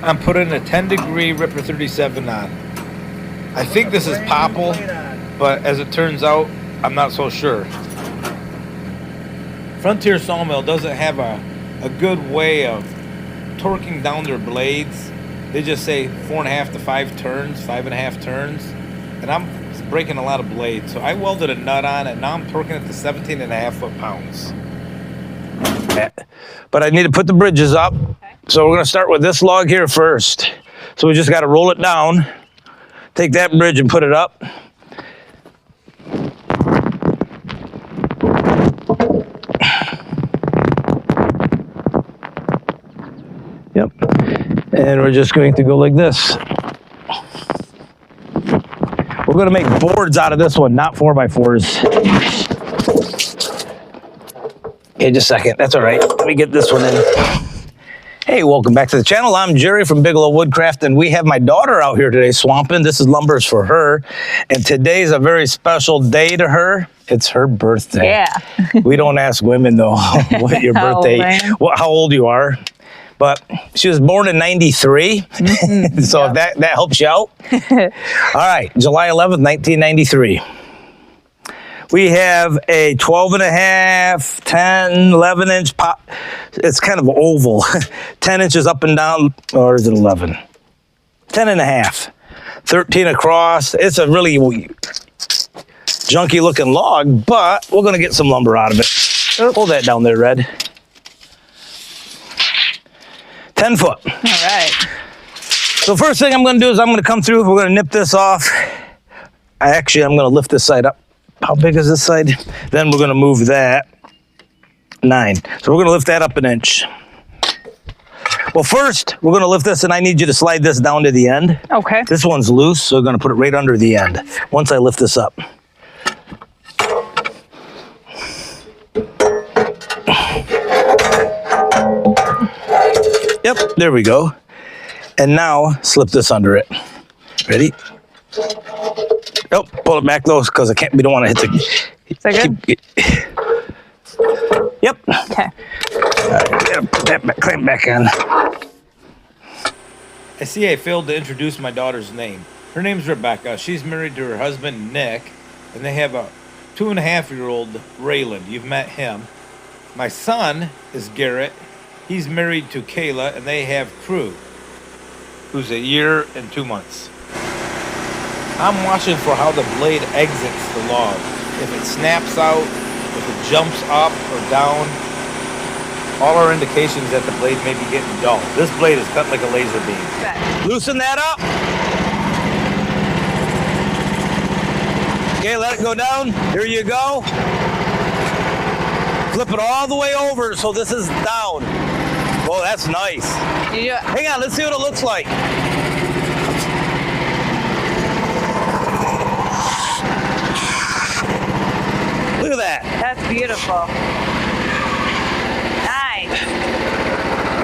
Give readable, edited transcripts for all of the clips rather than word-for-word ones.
I'm putting a 10-degree Ripper 37 on. I think this is popple, but as it turns out, I'm not so sure. Frontier Sawmill doesn't have a good way of torquing down their blades. They just say 4.5 to 5 turns, 5.5 turns, and I'm breaking a lot of blades. So I welded a nut on it. Now I'm torquing it to 17.5 foot-pounds. But I need to put the bridges up. So we're going to start with this log here first. So we just got to roll it down, take that bridge and put it up. Yep. And we're just going to go like this. We're going to make boards out of this one, not 4x4s. Okay, just a second. That's all right. Let me get this one in. Hey, welcome back to the channel. I'm Jerry from Bigelow Woodcraft, and we have my daughter out here today swamping. This is Lumbers for her, and today's a very special day to her. It's her birthday. Yeah. We don't ask women, though, what your birthday, how old you are. But she was born in 93, so yep. that helps you out. All right, July 11th, 1993. We have a 12.5, 10, 11-inch pop. It's kind of oval, 10 inches up and down, or is it 11? 10.5, 13 across. It's a really junky looking log, but we're gonna get some lumber out of it. Hold that down there, Red. 10 foot. All right. So first thing I'm going to do is I'm going to come through. We're going to nip this off. I'm going to lift this side up. How big is this side? Then we're going to move that 9. So we're going to lift that up an inch. Well, first we're going to lift this, and I need you to slide this down to the end. Okay. This one's loose, so we're going to put it right under the end once I lift this up. Yep, there we go. And now slip this under it. Ready? Oh, pull it back though, because we don't want to hit the. Is that good? Yep. Okay. Put that clamp back on. I see I failed to introduce my daughter's name. Her name's Rebecca. She's married to her husband Nick, and they have a 2.5-year-old Raylan. You've met him. My son is Garrett. He's married to Kayla, and they have Crew, who's 1 year and 2 months. I'm watching for how the blade exits the log. If it snaps out, if it jumps up or down, all are indications that the blade may be getting dull. This blade is cut like a laser beam. Okay. Loosen that up. Okay, let it go down. Here you go. Flip it all the way over so this is down. Oh, that's nice. Yeah. Hang on, let's see what it looks like. Look at that. That's beautiful. Nice.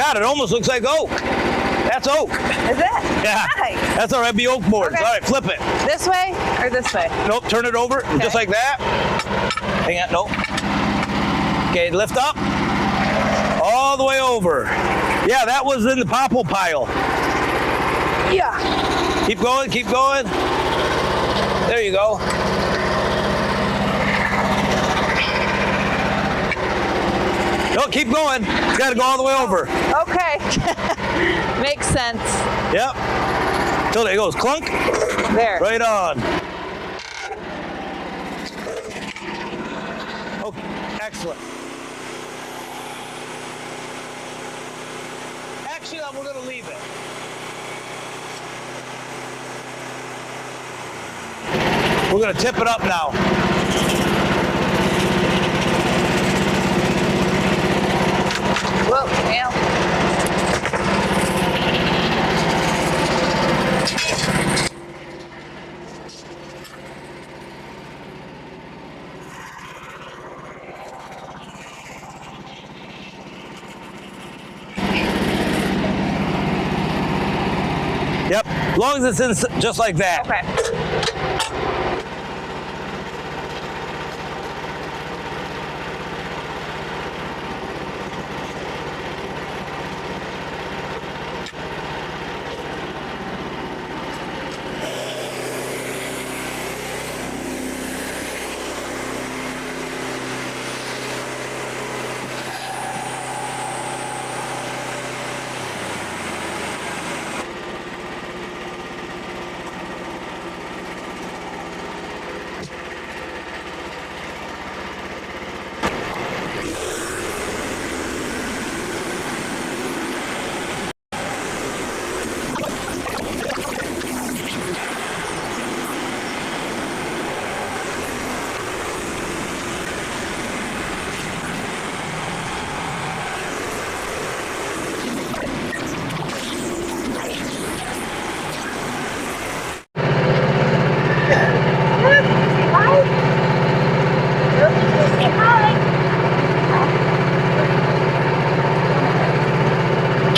God, it almost looks like oak. That's oak. Is it? Yeah. Nice. That's all right, be oak boards. Okay. All right, flip it. This way or this way? Nope, turn it over, okay. Just like that. Hang on, nope. Okay, lift up. All the way over. Yeah, that was in the popple pile. Yeah. Keep going, keep going. There you go. No, keep going. It's got to go all the way over. Okay. Makes sense. Yep. Till it goes clunk. There. Right on. Okay, excellent. We're going to leave it. We're going to tip it up now. Whoa, yeah. Yep, as long as it's in just like that. Okay.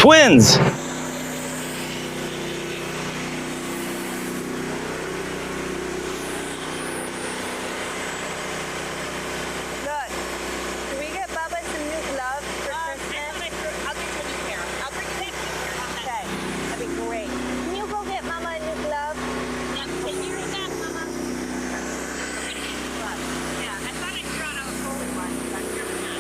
twins. Look, can we get Bubba some new gloves for Christmas? I'll get you a new pair. I'll bring you that new pair. Okay, that'd be great. Can you go get Mama a new glove? Yeah, can you read that, Mama? Yeah, I thought I threw out a cold one, but I'm sure not.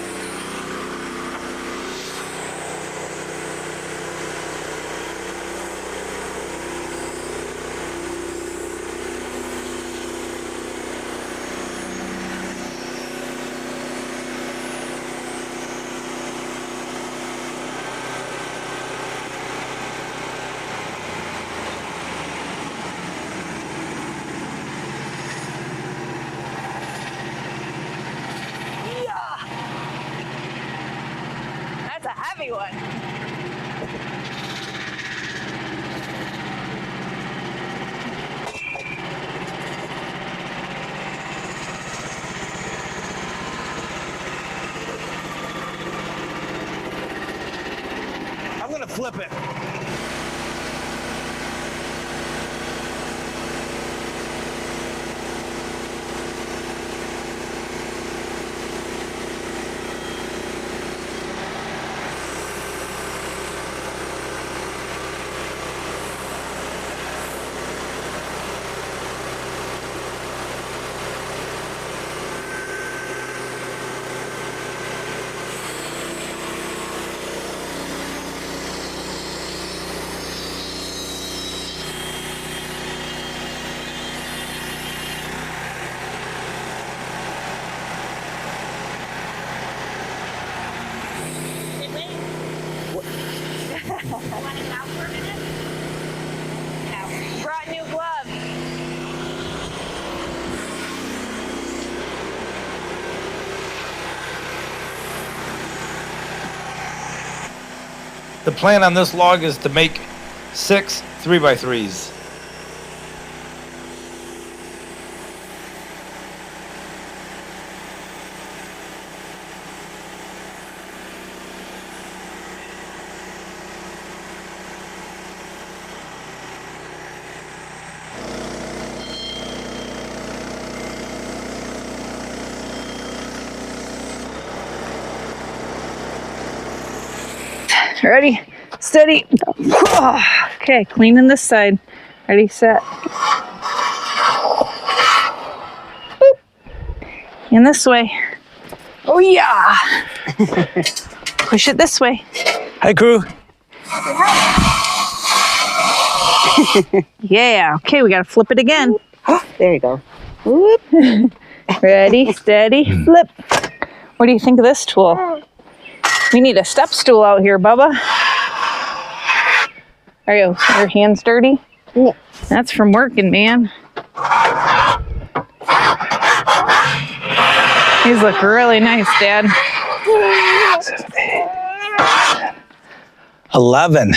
That's a heavy one. I'm gonna flip it. Want it out for a minute? No. Brought new gloves. The plan on this log is to make 6 3x3s. Ready, steady. Okay, cleaning this side. Ready, set. Boop. And this way. Oh yeah. Push it this way. Hi, crew. Yeah. Okay, we gotta flip it again. There you go. Whoop. Ready, steady, flip. What do you think of this tool? We need a step stool out here, Bubba. Are your hands dirty? Yeah. That's from working, man. These look really nice, Dad. 11.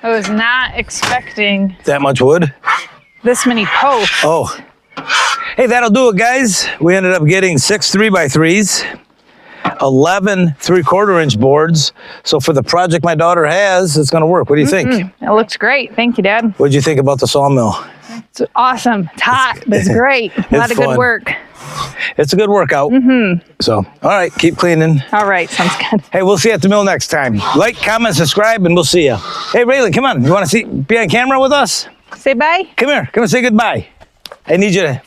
I was not expecting That much wood? this many posts. Oh. Hey, that'll do it, guys. We ended up getting 6 3x3s, 11 3/4-inch boards. So for the project my daughter has, it's going to work. What do you think? It looks great. Thank you, Dad. What did you think about the sawmill? It's awesome. It's hot, but it's great. A lot of fun. good work. It's a good workout. So, all right, keep cleaning. All right, sounds good. Hey, we'll see you at the mill next time. Like, comment, subscribe, and we'll see you. Hey, Raylan, come on. You want to be on camera with us? Say bye. Come here. Come and say goodbye. I need you to.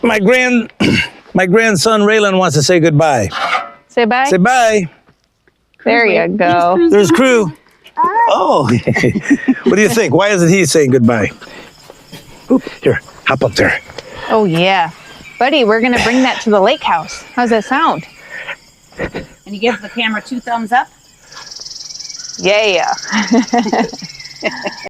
My grandson Raylan wants to say goodbye. Say bye. Say bye. There you go. There's crew. Oh, what do you think? Why isn't he saying goodbye? Oop, here, hop up there. Oh, yeah. Buddy, we're going to bring that to the lake house. How's that sound? And you give the camera 2 thumbs up? Yeah.